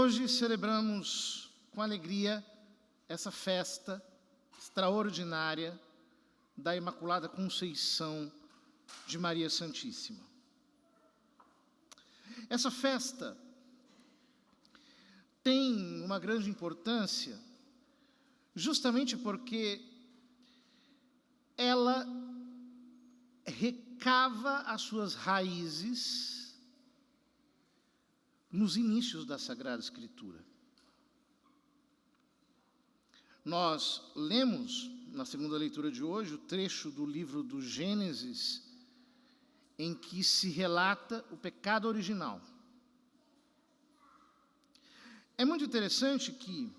Hoje celebramos com alegria essa festa extraordinária da Imaculada Conceição de Maria Santíssima. Essa festa tem uma grande importância justamente porque ela recava as suas raízes nos inícios da Sagrada Escritura. Nós lemos, na segunda leitura de hoje, o trecho do livro do Gênesis, em que se relata o pecado original. É muito interessante que,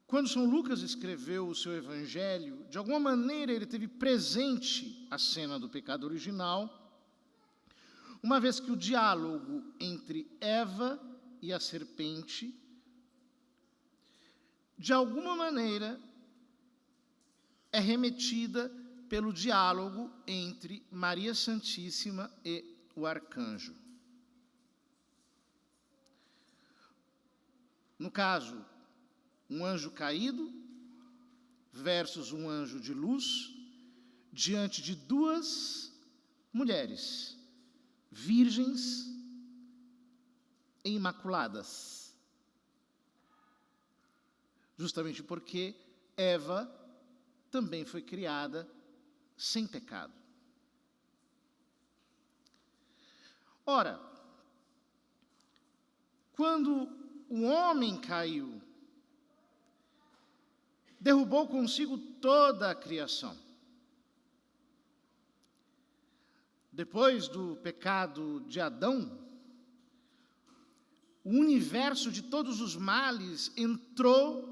quando São Lucas escreveu o seu evangelho, de alguma maneira ele teve presente a cena do pecado original, uma vez que o diálogo entre Eva e a serpente, de alguma maneira, é remetida pelo diálogo entre Maria Santíssima e o arcanjo. No caso, um anjo caído versus um anjo de luz, diante de duas mulheres, virgens e imaculadas. Justamente porque Eva também foi criada sem pecado. Ora, quando o homem caiu, derrubou consigo toda a criação. Depois do pecado de Adão, o universo de todos os males entrou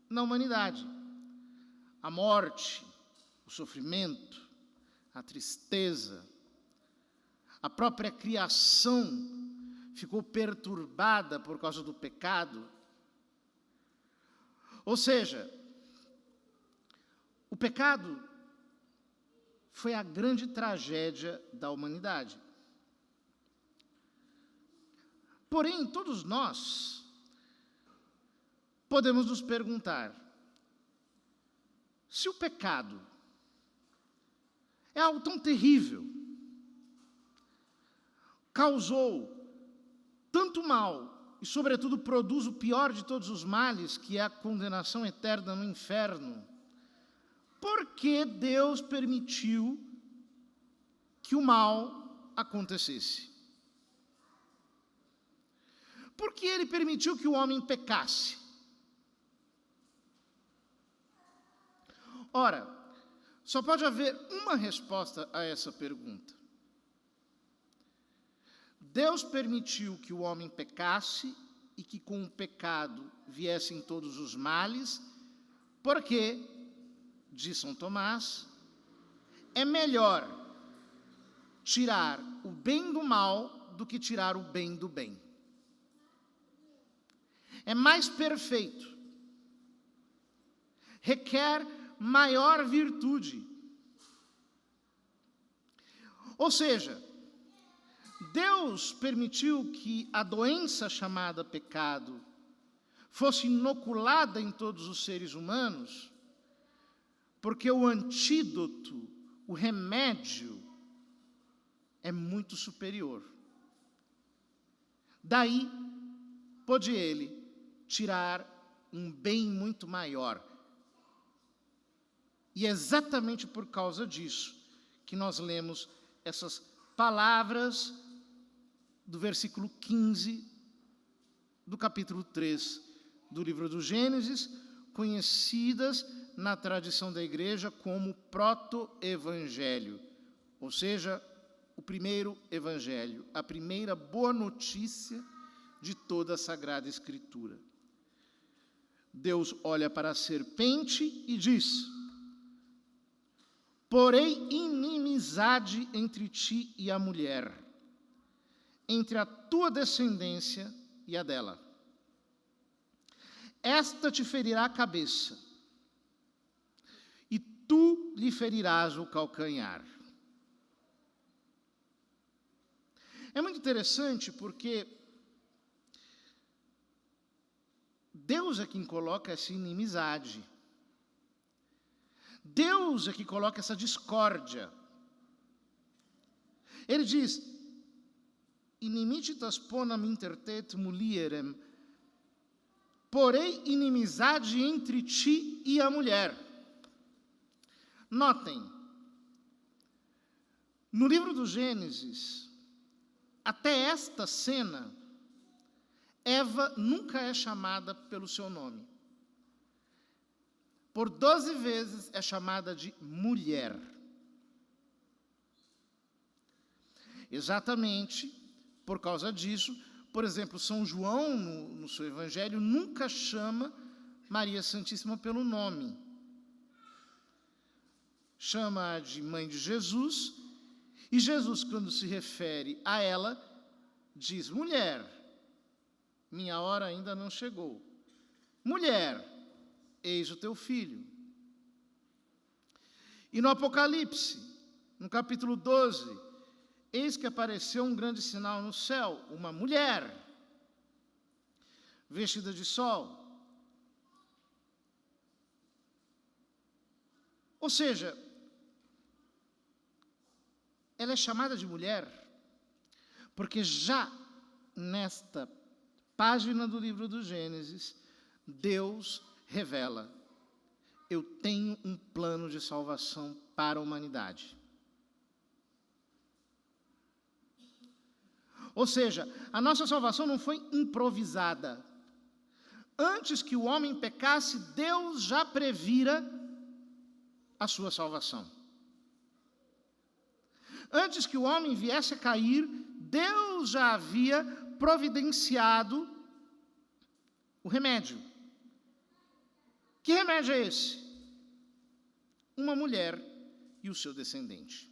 na humanidade. A morte, o sofrimento, a tristeza, a própria criação ficou perturbada por causa do pecado. Ou seja, o pecado foi a grande tragédia da humanidade. Porém, todos nós podemos nos perguntar, se o pecado é algo tão terrível, causou tanto mal e, sobretudo, produz o pior de todos os males, que é a condenação eterna no inferno, por que Deus permitiu que o mal acontecesse? Por que Ele permitiu que o homem pecasse? Ora, só pode haver uma resposta a essa pergunta. Deus permitiu que o homem pecasse e que com o pecado viessem todos os males, porque, diz São Tomás, é melhor tirar o bem do mal do que tirar o bem do bem. É mais perfeito, requer maior virtude. Ou seja, Deus permitiu que a doença chamada pecado fosse inoculada em todos os seres humanos, porque o antídoto, o remédio, é muito superior. Daí, pôde Ele tirar um bem muito maior. E é exatamente por causa disso que nós lemos essas palavras do versículo 15 do capítulo 3 do livro do Gênesis, conhecidas na tradição da igreja como proto-evangelho, ou seja, o primeiro evangelho, a primeira boa notícia de toda a Sagrada Escritura. Deus olha para a serpente e diz: porém inimizade entre ti e a mulher, entre a tua descendência e a dela. Esta te ferirá a cabeça, e tu lhe ferirás o calcanhar. É muito interessante porque Deus é quem coloca essa inimizade. Deus é que coloca essa discórdia. Ele diz: inimicitas ponam inter te et mulierem, porém inimizade entre ti e a mulher. Notem, no livro do Gênesis, até esta cena, Eva nunca é chamada pelo seu nome. Por 12 vezes é chamada de mulher. Exatamente por causa disso, por exemplo, São João, no seu evangelho, nunca chama Maria Santíssima pelo nome. Chama-a de mãe de Jesus, e Jesus, quando se refere a ela, diz: mulher, minha hora ainda não chegou. Mulher, eis o teu filho. E no Apocalipse, no capítulo 12, eis que apareceu um grande sinal no céu, uma mulher, vestida de sol. Ou seja, ela é chamada de mulher, porque já nesta página do livro do Gênesis, Deus revela: eu tenho um plano de salvação para a humanidade. Ou seja, a nossa salvação não foi improvisada. Antes que o homem pecasse, Deus já previra a sua salvação. Antes que o homem viesse a cair, Deus já havia providenciado o remédio. Que remédio é esse? Uma mulher e o seu descendente.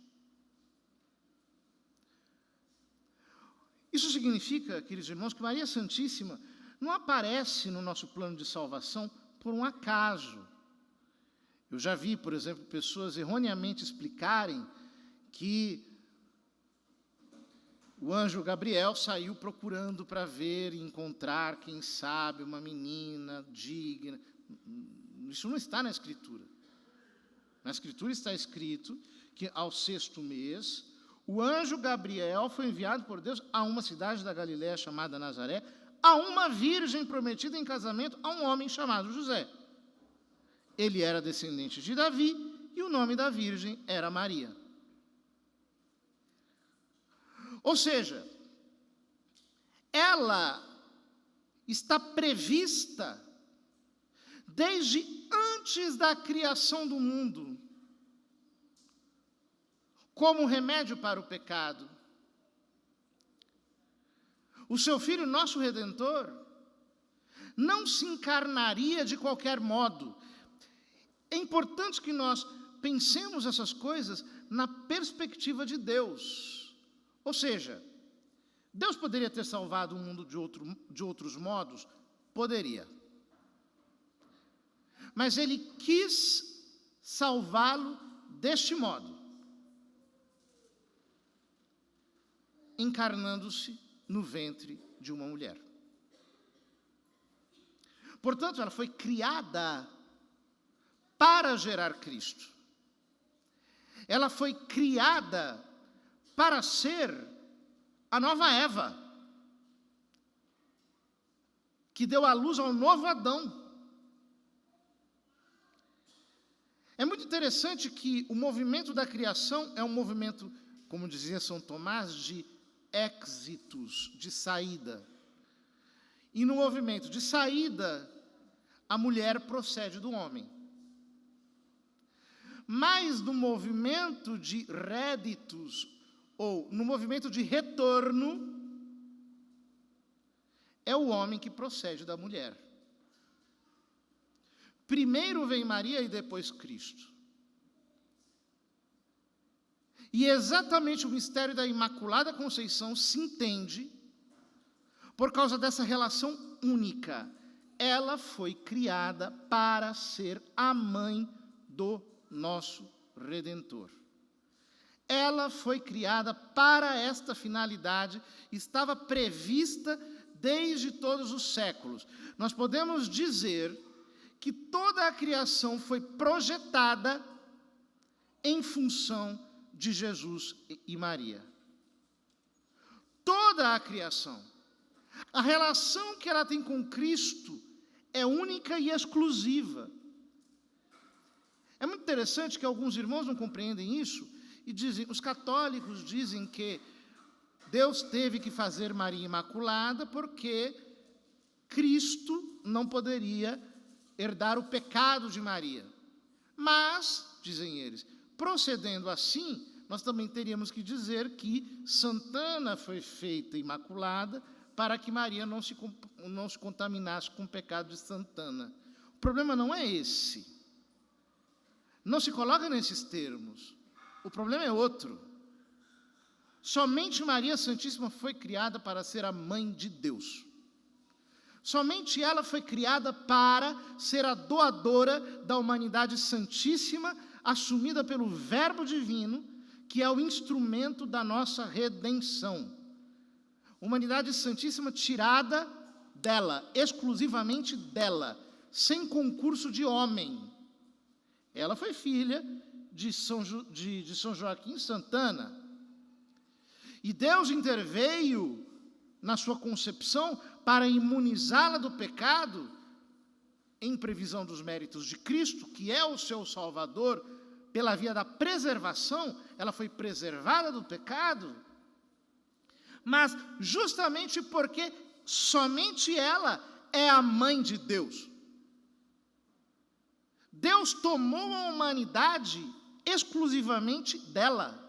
Isso significa, queridos irmãos, que Maria Santíssima não aparece no nosso plano de salvação por um acaso. Eu já vi, por exemplo, pessoas erroneamente explicarem que o anjo Gabriel saiu procurando para ver e encontrar, quem sabe, uma menina digna. Isso não está na Escritura. Na Escritura está escrito que ao 6º mês, o anjo Gabriel foi enviado por Deus a uma cidade da Galiléia chamada Nazaré, a uma virgem prometida em casamento a um homem chamado José. Ele era descendente de Davi e o nome da virgem era Maria. Ou seja, ela está prevista desde antes da criação do mundo como remédio para o pecado. O seu Filho, nosso Redentor, não se encarnaria de qualquer modo. É importante que nós pensemos essas coisas na perspectiva de Deus. Ou seja, Deus poderia ter salvado o mundo de outros modos? Poderia. Mas Ele quis salvá-lo deste modo, encarnando-se no ventre de uma mulher. Portanto, ela foi criada para gerar Cristo. Ela foi criada para ser a nova Eva, que deu à luz ao novo Adão. É muito interessante que o movimento da criação é um movimento, como dizia São Tomás, de éxitos, de saída. E no movimento de saída, a mulher procede do homem. Mas no movimento de réditos, ou no movimento de retorno, é o homem que procede da mulher. Primeiro vem Maria e depois Cristo. E exatamente o mistério da Imaculada Conceição se entende por causa dessa relação única. Ela foi criada para ser a mãe do nosso Redentor. Ela foi criada para esta finalidade, estava prevista desde todos os séculos. Nós podemos dizer que toda a criação foi projetada em função de Jesus e Maria. Toda a criação. A relação que ela tem com Cristo é única e exclusiva. É muito interessante que alguns irmãos não compreendem isso e dizem, os católicos dizem que Deus teve que fazer Maria Imaculada porque Cristo não poderia herdar o pecado de Maria. Mas, dizem eles, procedendo assim, nós também teríamos que dizer que Santana foi feita imaculada para que Maria não se contaminasse com o pecado de Santana. O problema não é esse. Não se coloca nesses termos. O problema é outro. Somente Maria Santíssima foi criada para ser a mãe de Deus. Somente ela foi criada para ser a doadora da humanidade santíssima, assumida pelo Verbo divino, que é o instrumento da nossa redenção. Humanidade santíssima tirada dela, exclusivamente dela, sem concurso de homem. Ela foi filha de São Joaquim Santana. E Deus interveio na sua concepção para imunizá-la do pecado, em previsão dos méritos de Cristo, que é o seu Salvador, pela via da preservação, ela foi preservada do pecado, mas justamente porque somente ela é a mãe de Deus. Deus tomou a humanidade exclusivamente dela.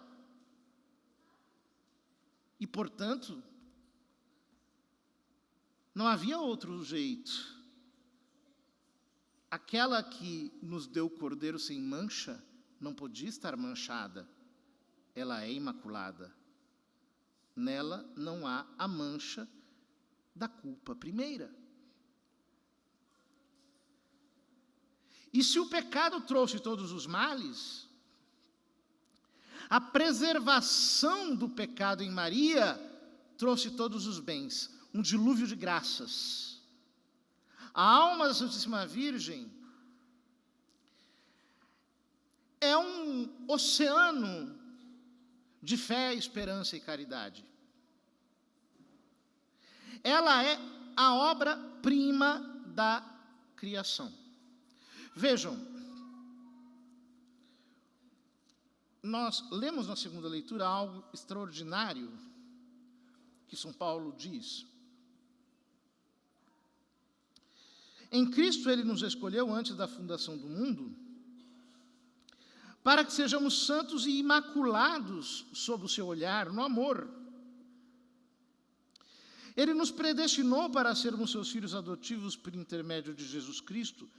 E, portanto, não havia outro jeito. Aquela que nos deu o cordeiro sem mancha não podia estar manchada. Ela é imaculada. Nela não há a mancha da culpa primeira. E se o pecado trouxe todos os males, a preservação do pecado em Maria trouxe todos os bens, um dilúvio de graças. A alma da Santíssima Virgem é um oceano de fé, esperança e caridade. Ela é a obra-prima da criação. Vejam, nós lemos na segunda leitura algo extraordinário que São Paulo diz. Em Cristo ele nos escolheu antes da fundação do mundo, para que sejamos santos e imaculados sob o seu olhar, no amor. Ele nos predestinou para sermos seus filhos adotivos por intermédio de Jesus Cristo,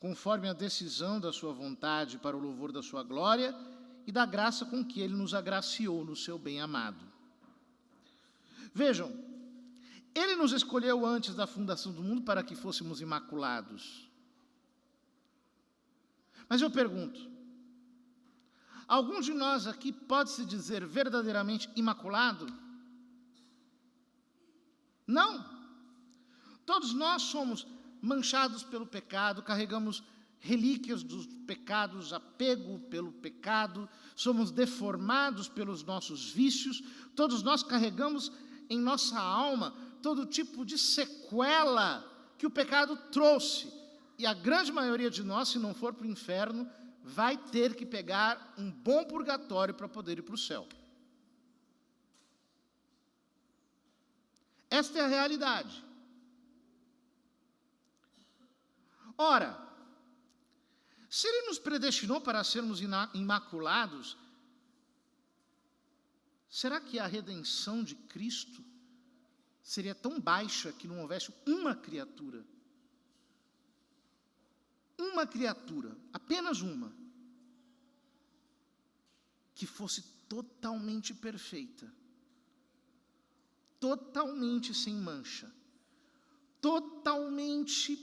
conforme a decisão da sua vontade, para o louvor da sua glória e da graça com que ele nos agraciou no seu bem-amado. Vejam, ele nos escolheu antes da fundação do mundo para que fôssemos imaculados. Mas eu pergunto, algum de nós aqui pode se dizer verdadeiramente imaculado? Não. Todos nós somos manchados pelo pecado, carregamos relíquias dos pecados, apego pelo pecado, somos deformados pelos nossos vícios, todos nós carregamos em nossa alma todo tipo de sequela que o pecado trouxe. E a grande maioria de nós, se não for para o inferno, vai ter que pegar um bom purgatório para poder ir para o céu. Esta é a realidade. Ora, se ele nos predestinou para sermos imaculados, será que a redenção de Cristo seria tão baixa que não houvesse uma criatura, apenas uma, que fosse totalmente perfeita, totalmente sem mancha, totalmente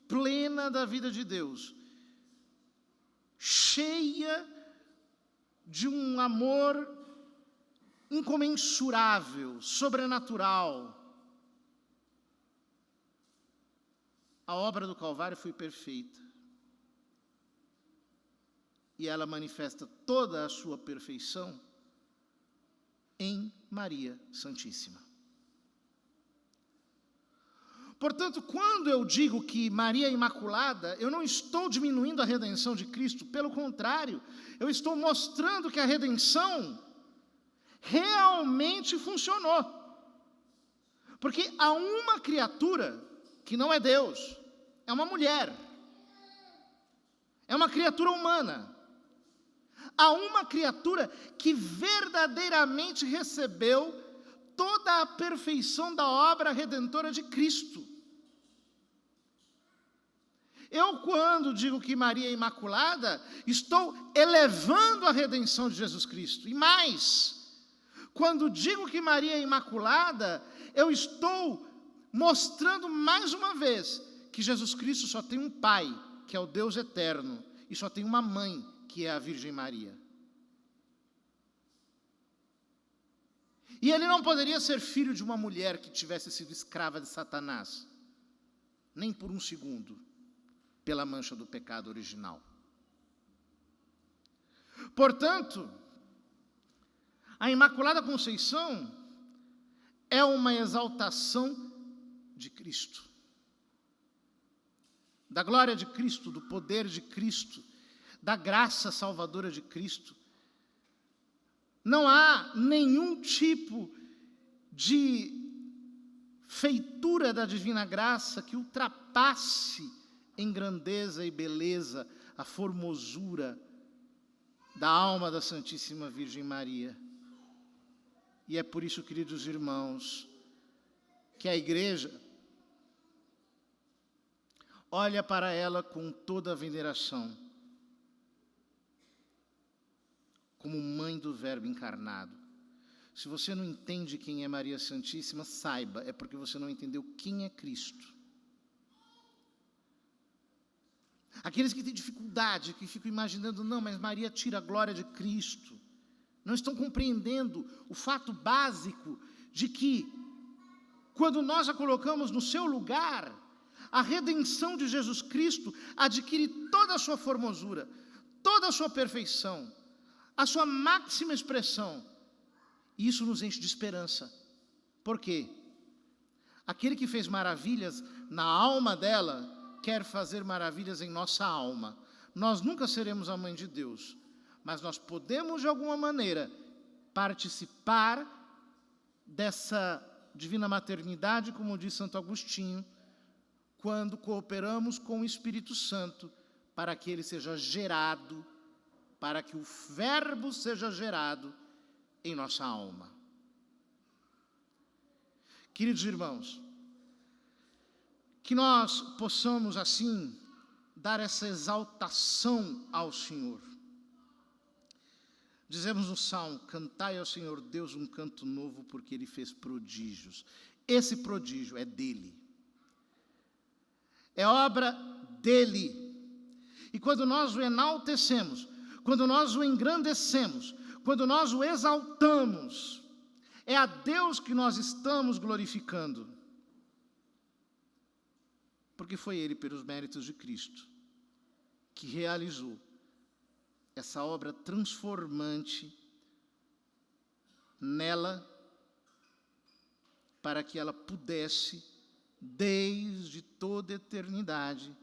plena da vida de Deus, cheia de um amor incomensurável, sobrenatural. A obra do Calvário foi perfeita. E ela manifesta toda a sua perfeição em Maria Santíssima. Portanto, quando eu digo que Maria é Imaculada, eu não estou diminuindo a redenção de Cristo, pelo contrário, eu estou mostrando que a redenção realmente funcionou. Porque há uma criatura que não é Deus, é uma mulher, é uma criatura humana. Há uma criatura que verdadeiramente recebeu toda a perfeição da obra redentora de Cristo. Eu, quando digo que Maria é Imaculada, estou elevando a redenção de Jesus Cristo. E mais, quando digo que Maria é Imaculada, eu estou mostrando mais uma vez que Jesus Cristo só tem um Pai, que é o Deus eterno, e só tem uma mãe, que é a Virgem Maria. E ele não poderia ser filho de uma mulher que tivesse sido escrava de Satanás, nem por um segundo, pela mancha do pecado original. Portanto, a Imaculada Conceição é uma exaltação de Cristo, da glória de Cristo, do poder de Cristo, da graça salvadora de Cristo. Não há nenhum tipo de feitura da divina graça que ultrapasse em grandeza e beleza a formosura da alma da Santíssima Virgem Maria. E é por isso, queridos irmãos, que a Igreja olha para ela com toda a veneração, como mãe do Verbo encarnado. Se você não entende quem é Maria Santíssima, saiba, é porque você não entendeu quem é Cristo. Aqueles que têm dificuldade, que ficam imaginando, não, mas Maria tira a glória de Cristo, não estão compreendendo o fato básico de que, quando nós a colocamos no seu lugar, a redenção de Jesus Cristo adquire toda a sua formosura, toda a sua perfeição, a sua máxima expressão. E isso nos enche de esperança. Por quê? Aquele que fez maravilhas na alma dela, quer fazer maravilhas em nossa alma. Nós nunca seremos a mãe de Deus, mas nós podemos, de alguma maneira, participar dessa divina maternidade, como diz Santo Agostinho, quando cooperamos com o Espírito Santo, para que ele seja gerado, para que o Verbo seja gerado em nossa alma. Queridos irmãos, que nós possamos assim dar essa exaltação ao Senhor. Dizemos no Salmo: cantai ao Senhor Deus um canto novo, porque Ele fez prodígios. Esse prodígio é dele, é obra dele. E quando nós o enaltecemos, quando nós o engrandecemos, quando nós o exaltamos, é a Deus que nós estamos glorificando. Porque foi Ele, pelos méritos de Cristo, que realizou essa obra transformante nela, para que ela pudesse, desde toda a eternidade,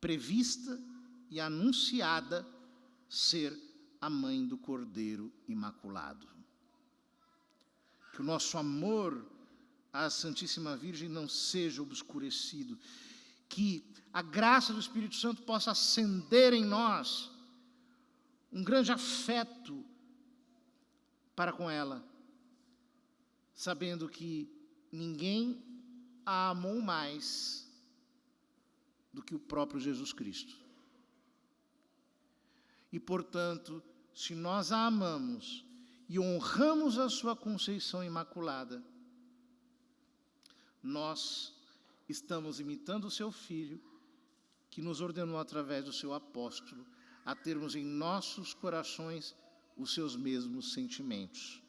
prevista e anunciada, ser a mãe do Cordeiro Imaculado. Que o nosso amor à Santíssima Virgem não seja obscurecido, que a graça do Espírito Santo possa acender em nós um grande afeto para com ela, sabendo que ninguém a amou mais do que o próprio Jesus Cristo. E, portanto, se nós a amamos e honramos a sua conceição imaculada, nós estamos imitando o seu Filho, que nos ordenou através do seu apóstolo a termos em nossos corações os seus mesmos sentimentos.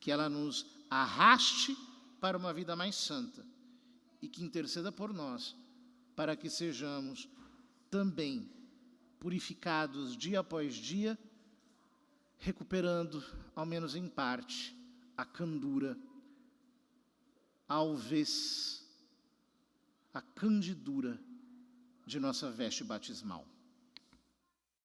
que ela nos arraste para uma vida mais santa e que interceda por nós, para que sejamos também purificados dia após dia, recuperando, ao menos em parte, a candura, a alvez, a candidura de nossa veste batismal.